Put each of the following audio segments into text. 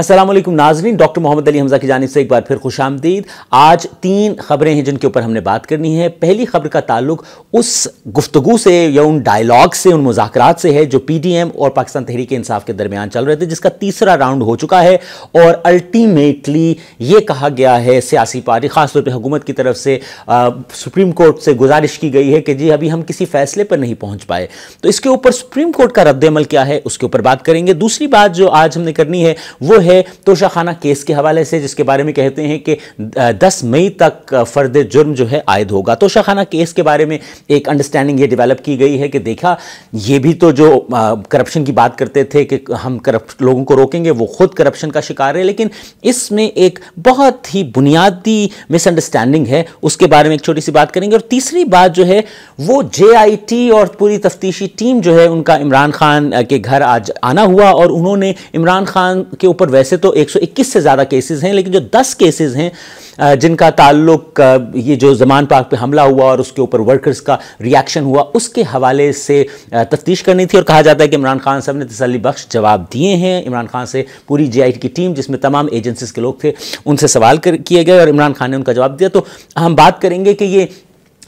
अस्सलाम वालेकुम नाज़रीन, डॉक्टर मोहम्मद अली हमज़ा की जानिब से एक बार फिर खुश आमदीद। आज 3 खबरें हैं जिनके ऊपर हमने बात करनी है। पहली खबर का ताल्लुक उस गुफ्तगू से या उन डायलॉग से, उन मुज़ाकरात से है जो पीडीएम और पाकिस्तान तहरीक इंसाफ के दरमियान चल रहे थे, जिसका तीसरा राउंड हो चुका है और अल्टीमेटली ये कहा गया है सियासी पार्टी खासतौर पर हुकूमत की तरफ से सुप्रीम कोर्ट से गुजारिश की गई है कि जी अभी हम किसी फैसले पर नहीं पहुंच पाए, तो इसके ऊपर सुप्रीम कोर्ट का रद्द-ए-अमल क्या है उसके ऊपर बात करेंगे। दूसरी बात जो आज हमने करनी है वो है तोशाखाना केस के हवाले से, जिसके बारे में कहते हैं कि 10 मई तक फर्द जुर्म जो है आयद होगा। तोशाखाना केस के बारे में एक अंडरस्टैंडिंग ये डेवलप की गई है कि देखा ये भी तो जो करप्शन की बात करते थे कि हम करप्ट लोगों को रोकेंगे, वो खुद करप्शन का शिकार है, लेकिन इसमें एक बहुत ही बुनियादी मिसअंडरस्टैंडिंग है, उसके बारे में एक छोटी सी बात करेंगे। और तीसरी बात जो है वो जेआईटी और पूरी तफ्तीशी टीम जो है उनका इमरान खान के घर आज आना हुआ और उन्होंने इमरान खान के ऊपर वैसे तो 121 से ज़्यादा केसेस हैं, लेकिन जो 10 केसेस हैं जिनका ताल्लुक ये जो ज़मान पार्क पे हमला हुआ और उसके ऊपर वर्कर्स का रिएक्शन हुआ उसके हवाले से तफ्तीश करनी थी। और कहा जाता है कि इमरान खान साहब ने तसल्ली बख्श जवाब दिए हैं। इमरान खान से पूरी जेआईटी की टीम जिसमें तमाम एजेंसीज के लोग थे उनसे सवाल किए गए और इमरान खान ने उनका जवाब दिया। तो हम बात करेंगे कि ये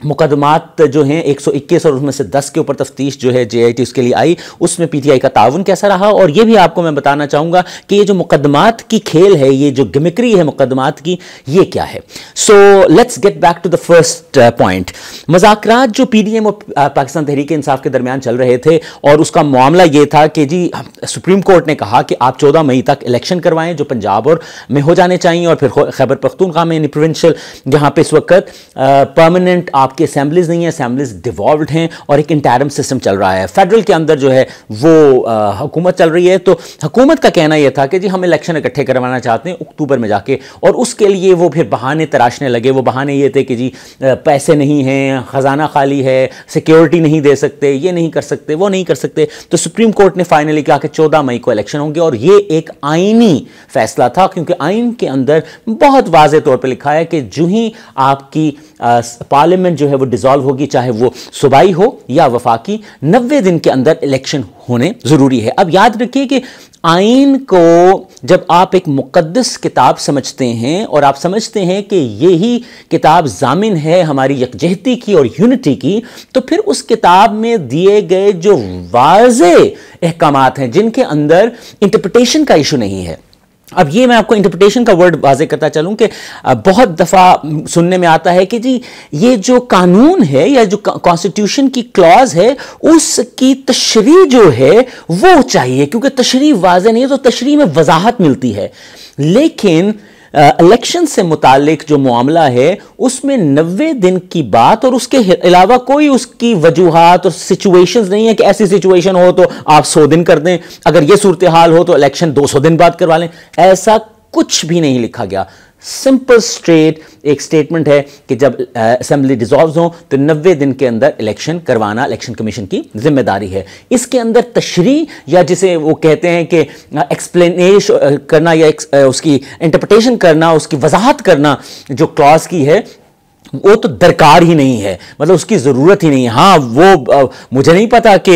मुकदमात जो हैं 121 और उसमें से 10 के ऊपर तफ्तीश जो है जेआईटी उसके लिए आई, उसमें पीटीआई का ताउन कैसा रहा, और ये भी आपको मैं बताना चाहूँगा कि ये जो मुकदमात की खेल है, ये जो गिमिक्री है मुकदमात की, ये क्या है। So let's get back to the first point. मुज़ाकरात जो पीडीएम और पाकिस्तान तहरीक इंसाफ के दरमियान चल रहे थे और उसका मामला ये था कि जी सुप्रीम कोर्ट ने कहा कि आप 14 मई तक इलेक्शन करवाएं जो पंजाब और में हो जाने चाहिए, और फिर खैबर पख्तूनख्वा में प्रोविंशियल जहाँ पे इस वक्त परमानेंट आपकी असेंबलीज नहीं है, असेंबलीज डिवॉल्व्ड हैं और एक इंटरिम सिस्टम चल रहा है। फेडरल के अंदर जो है वो हुकूमत चल रही है। तो हुकूमत का कहना यह था कि जी हम इलेक्शन इकट्ठे करवाना चाहते हैं अक्टूबर में जाके, और उसके लिए वो फिर बहाने तराशने लगे। वो बहाने ये थे कि जी पैसे नहीं हैं, खजाना खाली है, सिक्योरिटी नहीं दे सकते, ये नहीं कर सकते, वो नहीं कर सकते। तो सुप्रीम कोर्ट ने फाइनली कहा कि 14 मई को इलेक्शन होंगे, और ये एक आईनी फैसला था क्योंकि आइन के अंदर बहुत वाज़ेह तौर पर लिखा है कि जो ही आपकी पार्लियामेंट जो है वो डिसॉल्व होगी, चाहे वो सूबाई हो या वफाकी, 90 दिन के अंदर इलेक्शन होने जरूरी है। अब याद रखिए कि आइन को जब आप एक मुकद्दस किताब समझते हैं और आप समझते हैं कि यही किताब जामिन है हमारी यकजहती की और यूनिटी की, तो फिर उस किताब में दिए गए जो वाज़ेह अहकामात हैं जिनके अंदर इंटरप्रिटेशन का इशू नहीं है। अब ये मैं आपको इंटरप्रिटेशन का वर्ड वाज़े करता चलूं कि बहुत दफ़ा सुनने में आता है कि जी ये जो कानून है या जो कॉन्स्टिट्यूशन की क्लॉज है उसकी तशरीह जो है वो चाहिए, क्योंकि तशरीह वाज़े नहीं है तो तशरीह में वजाहत मिलती है। लेकिन इलेक्शन से मुतालिक जो मामला है उसमें 90 दिन की बात और उसके अलावा कोई उसकी वजूहात और सिचुएशंस नहीं है कि ऐसी सिचुएशन हो तो आप 100 दिन कर दें, अगर ये सूरत हाल हो तो इलेक्शन 200 दिन बाद करवा लें, ऐसा कुछ भी नहीं लिखा गया। सिंपल स्ट्रेट एक स्टेटमेंट है कि जब असेंबली डिसॉल्व हो तो 90 दिन के अंदर इलेक्शन करवाना इलेक्शन कमीशन की जिम्मेदारी है। इसके अंदर तशरीह या जिसे वो कहते हैं कि एक्सप्लेनेशन करना या उसकी इंटरप्रिटेशन करना, उसकी वजाहत करना जो क्लॉज की है वो तो दरकार ही नहीं है, मतलब उसकी ज़रूरत ही नहीं है। हाँ वो मुझे नहीं पता कि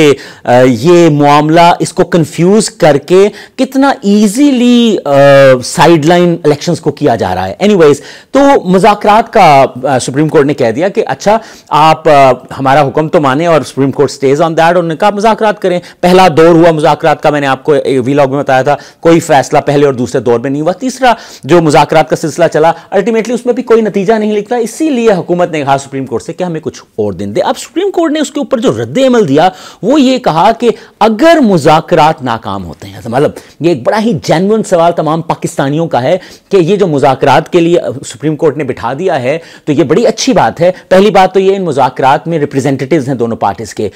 ये मामला इसको कंफ्यूज करके कितना इजीली साइडलाइन इलेक्शंस को किया जा रहा है। एनीवेज, तो मुज़ाकरात का सुप्रीम कोर्ट ने कह दिया कि अच्छा आप हमारा हुक्म तो माने और supreme court stage on that, उन्होंने कहा मुज़ाकरात करें। पहला दौर हुआ मुज़ाकरात का, मैंने आपको वीलॉग में बताया था, कोई फैसला पहले और दूसरे दौर में नहीं हुआ। तीसरा जो मुज़ाकरात का सिलसिला चला अल्टीमेटली उसमें भी कोई नतीजा नहीं निकला, इसीलिए हुकूमत ने कहा सुप्रीम कोर्ट से कि हमें कुछ और दिन दे। अब सुप्रीम कोर्ट ने उसके ऊपर जो रद्द-ए-अमल दिया वो ये कहा कि अगर मुज़ाकरात नाकाम होते हैं, मतलब ये एक बड़ा ही जेन्युइन सवाल तमाम पाकिस्तानियों का है कि ये जो मुज़ाकरात के लिए सुप्रीम कोर्ट ने बिठा दिया है तो ये बड़ी अच्छी बात है। पहली बात तो ये इन मुज़ाकरात में रिप्रेजेंटेटिव्स हैं दोनों पार्टीज के,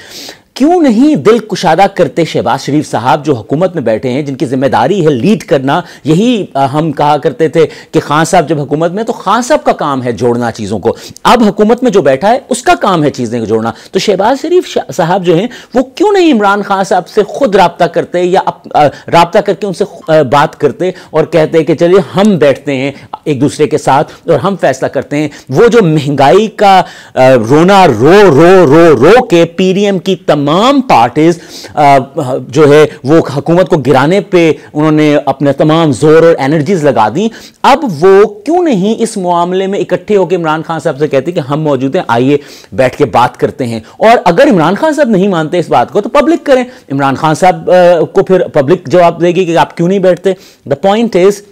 क्यों नहीं दिल कुशादा करते शहबाज शरीफ साहब जो हुकूमत में बैठे हैं, जिनकी जिम्मेदारी है लीड करना। यही हम कहा करते थे कि खान साहब जब हुकूमत में तो खान साहब का काम है जोड़ना चीज़ों को, अब हुकूमत में जो बैठा है उसका काम है चीज़ें को जोड़ना। तो शहबाज शरीफ साहब जो हैं वो क्यों नहीं इमरान खान साहब से खुद राब्ता करते या राब्ता करके उनसे बात करते और कहते कि चलिए हम बैठते हैं एक दूसरे के साथ और हम फैसला करते हैं। वो जो महंगाई का रोना रो रो रो रो के पीडीएम की तमाम तमाम पार्टीज जो है वो हुकूमत को गिराने पे उन्होंने अपने तमाम जोर और एनर्जीज लगा दी। अब वो क्यों नहीं इस मामले में इकट्ठे होकर इमरान खान साहब से कहते कि हम मौजूद हैं, आइए बैठ के बात करते हैं। और अगर इमरान खान साहब नहीं मानते इस बात को तो पब्लिक करें, इमरान खान साहब को फिर पब्लिक जवाब देगी कि आप क्यों नहीं बैठते। द पॉइंट इज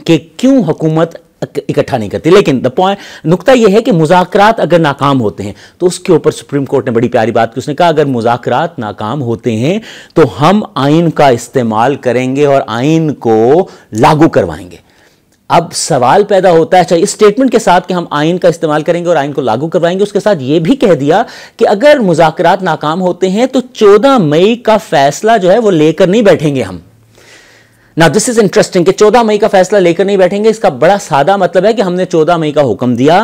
कि क्यों हुकूमत इकट्ठा नहीं करती। लेकिन द पॉइंट, नुकता यह है कि मुज़ाकरात अगर नाकाम होते हैं तो उसके ऊपर सुप्रीम कोर्ट ने बड़ी प्यारी बात की। उसने कहा अगर मुज़ाकरात नाकाम होते हैं तो हम आइन का इस्तेमाल करेंगे और आइन को लागू करवाएंगे। अब सवाल पैदा होता है, अच्छा इस स्टेटमेंट के साथ कि हम आइन का इस्तेमाल करेंगे और आइन को लागू करवाएंगे, उसके साथ यह भी कह दिया कि अगर मुज़ाकरात नाकाम होते हैं तो 14 मई का फैसला जो है वो लेकर नहीं बैठेंगे हम। ना दिस इज इंटरेस्टिंग कि 14 मई का फैसला लेकर नहीं बैठेंगे। इसका बड़ा सादा मतलब है कि हमने 14 मई का हुक्म दिया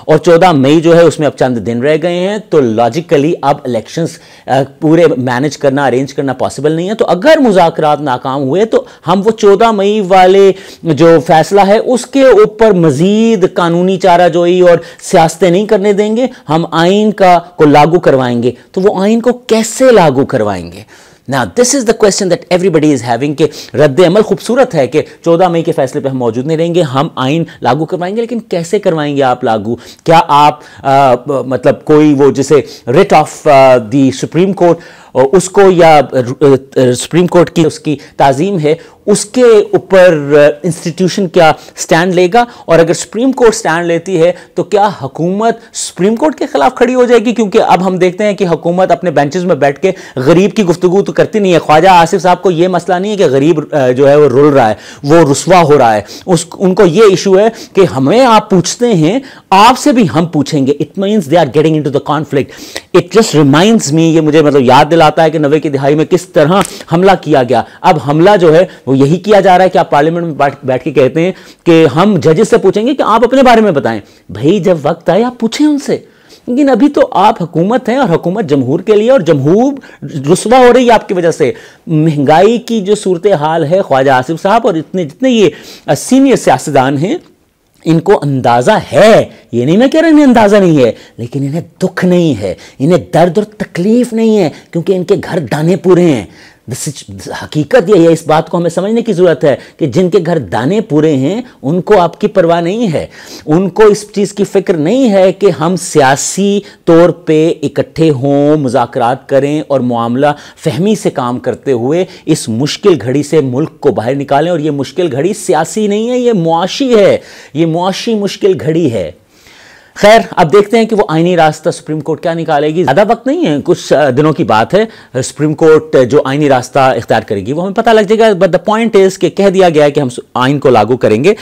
और 14 मई जो है उसमें अब चंद दिन रह गए हैं, तो लॉजिकली अब इलेक्शंस पूरे मैनेज करना, अरेंज करना पॉसिबल नहीं है। तो अगर मुज़ाकरात नाकाम हुए तो हम वो 14 मई वाले जो फैसला है उसके ऊपर मजीद कानूनी चाराजोई और सियासतें नहीं करने देंगे, हम आइन को लागू करवाएंगे। तो वो आइन को कैसे लागू करवाएंगे? Now this is the question that everybody is having कि रद्द अमल खूबसूरत है कि 14 मई के फैसले पे हम मौजूद नहीं रहेंगे, हम आइन लागू करवाएंगे, लेकिन कैसे करवाएंगे आप लागू? क्या आप मतलब कोई वो जिसे writ of the supreme court उसको या सुप्रीम कोर्ट की उसकी ताजीम है उसके ऊपर इंस्टीट्यूशन क्या स्टैंड लेगा? और अगर सुप्रीम कोर्ट स्टैंड लेती है तो क्या हुकूमत सुप्रीम कोर्ट के खिलाफ खड़ी हो जाएगी? क्योंकि अब हम देखते हैं कि हुकूमत अपने बेंचेस में बैठ के गरीब की गुफ्तगू तो करती नहीं है। ख्वाजा आसिफ साहब को यह मसला नहीं है कि गरीब जो है वो रुल रहा है, वो रुसवा हो रहा है, उनको ये इशू है कि हमें आप पूछते हैं, आपसे भी हम पूछेंगे। It means they are getting into the conflict. It just reminds me, ये मुझे मतलब याद दिलाता है कि 90 की दिहाई में किस तरह हमला किया गया। अब हमला जो है वो यही किया जा रहा है कि आप पार्लियामेंट में बैठ के कहते हैं कि हम जजेस से पूछेंगे कि आप अपने बारे में बताएं। भाई जब वक्त आए आप पूछें उनसे, लेकिन अभी तो आप हुकूमत हैं और हुकूमत जमहूर के लिए, और जमहूर रुसवा हो रही है आपकी वजह से। महंगाई की जो सूरत हाल है, ख्वाजा आसिफ साहब और जितने ये सीनियर सियासतदान हैं इनको अंदाजा है, ये नहीं मैं कह रहा इन्हें अंदाजा नहीं है, लेकिन इन्हें दुख नहीं है, इन्हें दर्द और तकलीफ नहीं है, क्योंकि इनके घर दाने पूरे हैं। हकीकत यही है, इस बात को हमें समझने की जरूरत है कि जिनके घर दाने पूरे हैं उनको आपकी परवाह नहीं है, उनको इस चीज की फिक्र नहीं है कि हम सियासी तौर पे इकट्ठे हों, मुज़ाकरात करें और मामला फहमी से काम करते हुए इस मुश्किल घड़ी से मुल्क को बाहर निकालें। और ये मुश्किल घड़ी सियासी नहीं है, ये मुआशी है, ये मुआशी मुश्किल घड़ी है। खैर अब देखते हैं कि वो आईनी रास्ता सुप्रीम कोर्ट क्या निकालेगी। ज़्यादा वक्त नहीं है, कुछ दिनों की बात है। सुप्रीम कोर्ट जो आईनी रास्ता इख्तियार करेगी वो हमें पता लग जाएगा। बट द पॉइंट इज कि कह दिया गया है कि हम आइन को लागू करेंगे,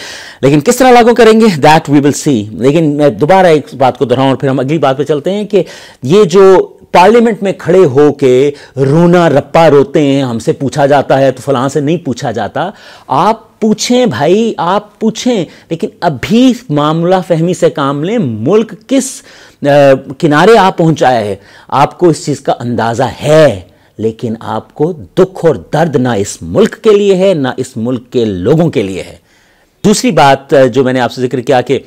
लेकिन किस तरह लागू करेंगे दैट वी विल सी। लेकिन मैं दोबारा एक बात को दोहराऊं और फिर हम अगली बात पे चलते हैं कि ये जो पार्लियामेंट में खड़े होके रोना रप्पा रोते हैं, हमसे पूछा जाता है तो फलां से नहीं पूछा जाता। आप पूछें भाई, आप पूछें, लेकिन अभी मामला फहमी से काम लें। मुल्क किस किनारे आप पहुंचाया है आपको इस चीज का अंदाजा है, लेकिन आपको दुख और दर्द ना इस मुल्क के लिए है ना इस मुल्क के लोगों के लिए है। दूसरी बात जो मैंने आपसे जिक्र किया कि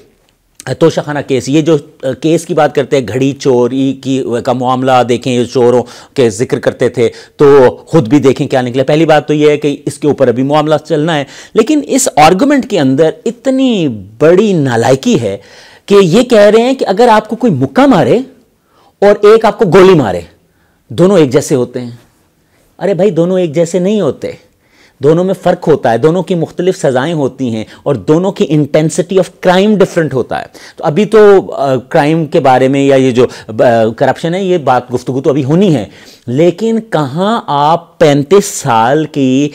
तोशाखाना केस, ये जो केस की बात करते हैं, घड़ी चोरी की का मामला देखें, ये चोरों के जिक्र करते थे तो खुद भी देखें क्या निकला। पहली बात तो ये है कि इसके ऊपर अभी मामला चलना है, लेकिन इस आर्गुमेंट के अंदर इतनी बड़ी नालायकी है कि ये कह रहे हैं कि अगर आपको कोई मुक्का मारे और एक आपको गोली मारे, दोनों एक जैसे होते हैं। अरे भाई दोनों एक जैसे नहीं होते, दोनों में फ़र्क होता है, दोनों की मुख्तलिफ सज़ाएं होती हैं और दोनों की इंटेंसिटी ऑफ क्राइम डिफरेंट होता है। तो अभी तो क्राइम के बारे में या ये जो करप्शन है ये बात गुफ्तगू तो अभी होनी है, लेकिन कहाँ आप 35 साल की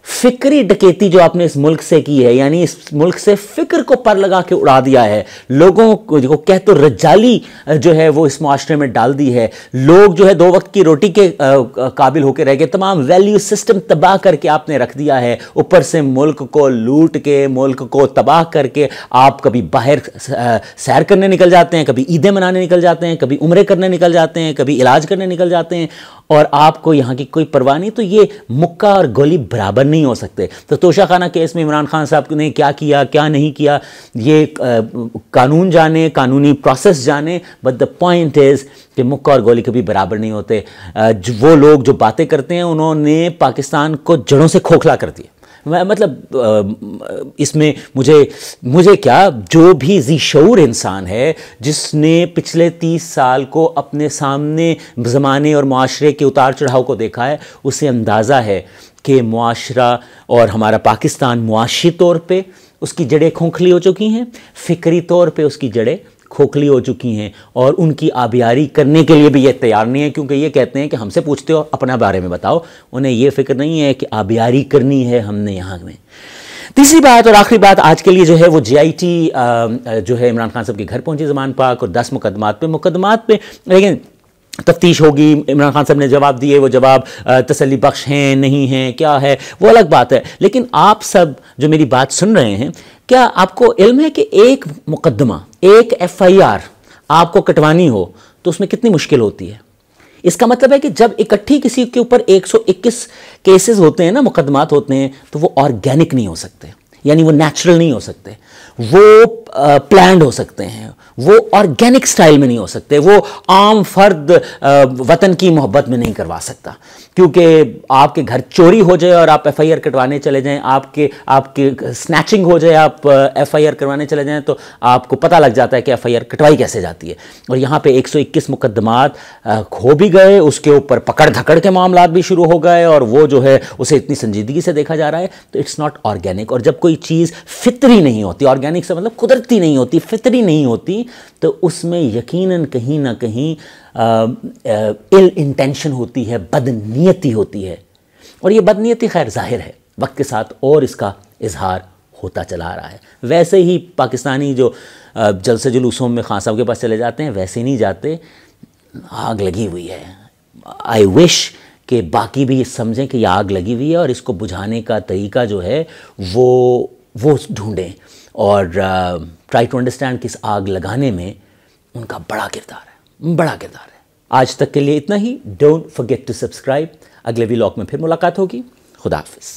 फिक्री डकैती जो आपने इस मुल्क से की है, यानी इस मुल्क से फिक्र को पर लगा के उड़ा दिया है, लोगों को कह तो रज्जाली जो है वो इस मुआशरे में डाल दी है, लोग जो है 2 वक्त की रोटी के काबिल होकर रह गए, तमाम वैल्यू सिस्टम तबाह करके आपने रख दिया है। ऊपर से मुल्क को लूट के, मुल्क को तबाह करके आप कभी बाहर सैर करने निकल जाते हैं, कभी ईदें मनाने निकल जाते हैं, कभी उम्रे करने निकल जाते हैं, कभी इलाज करने निकल जाते हैं, और आपको यहाँ की कोई परवाह नहीं। तो ये मुक्का और गोली बराबर नहीं نہیں ہو سکتے. تو توشہ خانہ کیس میں عمران خان صاحب نے کیا کیا کیا نہیں کیا یہ قانون جانے, قانونی پروسیس جانے, بٹ دا پوائنٹ از کہ مکہ اور گولی کبھی برابر نہیں ہوتے. وہ لوگ جو باتیں کرتے ہیں انہوں نے پاکستان کو جڑوں سے کھوکھلا کر دیا. مطلب اس میں مجھے کیا, جو بھی ذی شعور انسان ہے جس نے پچھلے 30 سال کو اپنے سامنے زمانے اور معاشرے کے اتار چڑھاؤ کو دیکھا ہے, اسے اندازہ ہے کہ معاشرہ اور ہمارا پاکستان معاشی طور پہ اس کی جڑیں کھوکھلی ہو چکی ہیں, فکری طور پہ اس کی جڑیں کھوکھلی ہو چکی ہیں, اور ان کی آبیاری کرنے کے لیے بھی یہ تیار نہیں ہے, کیونکہ یہ کہتے ہیں کہ ہم سے پوچھتے ہو اپنا بارے میں بتاؤ. انہیں یہ فکر نہیں ہے کہ آبیاری کرنی ہے ہم نے یہاں میں. تیسری بات اور آخری بات آج کے لیے جو ہے وہ JIT جو ہے عمران خان صاحب کے گھر پہنچی زمان پاک, اور 10 مقدمات پہ لیکن تفتیش ہوگی. عمران خان صاحب نے جواب دیے, وہ جواب تسلی بخش ہیں نہیں ہیں کیا ہے وہ الگ بات ہے. لیکن آپ سب جو میری بات سن رہے ہیں, کیا آپ کو علم ہے کہ ایک مقدمہ, ایک FIR آپ کو کٹوانی ہو تو اس میں کتنی مشکل ہوتی ہے؟ اس کا مطلب ہے کہ جب اکٹھی کسی کے اوپر 121 کیسز ہوتے ہیں نا, مقدمات ہوتے ہیں, تو وہ آرگینک نہیں ہو سکتے, یعنی وہ نیچرل نہیں ہو سکتے, وہ پلانڈ ہو سکتے ہیں, وہ آرگینک سٹائل میں نہیں ہو سکتے, وہ عام فرد وطن کی محبت میں نہیں کروا سکتا. کیونکہ آپ کے گھر چوری ہو جائے اور آپ FIR کٹوانے چلے جائیں, آپ کے سنیچنگ ہو جائے آپ FIR کروانے چلے جائیں, تو آپ کو پتہ لگ جاتا ہے کہ FIR کٹوائی کیسے جاتی ہے. اور یہاں پہ 121 مقدمات ہو بھی گئے, اس کے اوپر پکڑ دھکڑ کے معاملات بھی شروع ہو گئے, اور وہ جو ہے اسے اتنی سنجیدگی سے دیکھا جا رہا ہے, تو اٹس ناٹ آرگینک. اور جب کوئی چیز فطری نہیں ہوتی, آرگینک سے مطلب قدرتی نہیں ہوتی, فطری نہیں ہوتی, تو اس میں یقیناً کہیں نہ کہیں ill انٹینشن ہوتی ہے, بد نیتی ہوتی ہے. اور یہ بد نیتی خیر ظاہر ہے وقت کے ساتھ اور اس کا اظہار ہوتا چلا آ رہا ہے. ویسے ہی پاکستانی جو جلسے جلوسوں میں خان صاحب کے پاس چلے جاتے ہیں ویسے نہیں جاتے, آگ لگی ہوئی ہے. آئی وش کہ باقی بھی یہ سمجھیں کہ یہ آگ لگی ہوئی ہے, اور اس کو بجھانے کا طریقہ جو ہے وہ ڈھونڈیں, اور ٹرائی ٹو انڈرسٹینڈ کہ اس آگ لگانے میں ان کا بڑا کردار ہے. آج تک کے لیے اتنا ہی. Don't forget to subscribe. اگلے ولاگ میں پھر ملاقات ہوگی. خدا حافظ.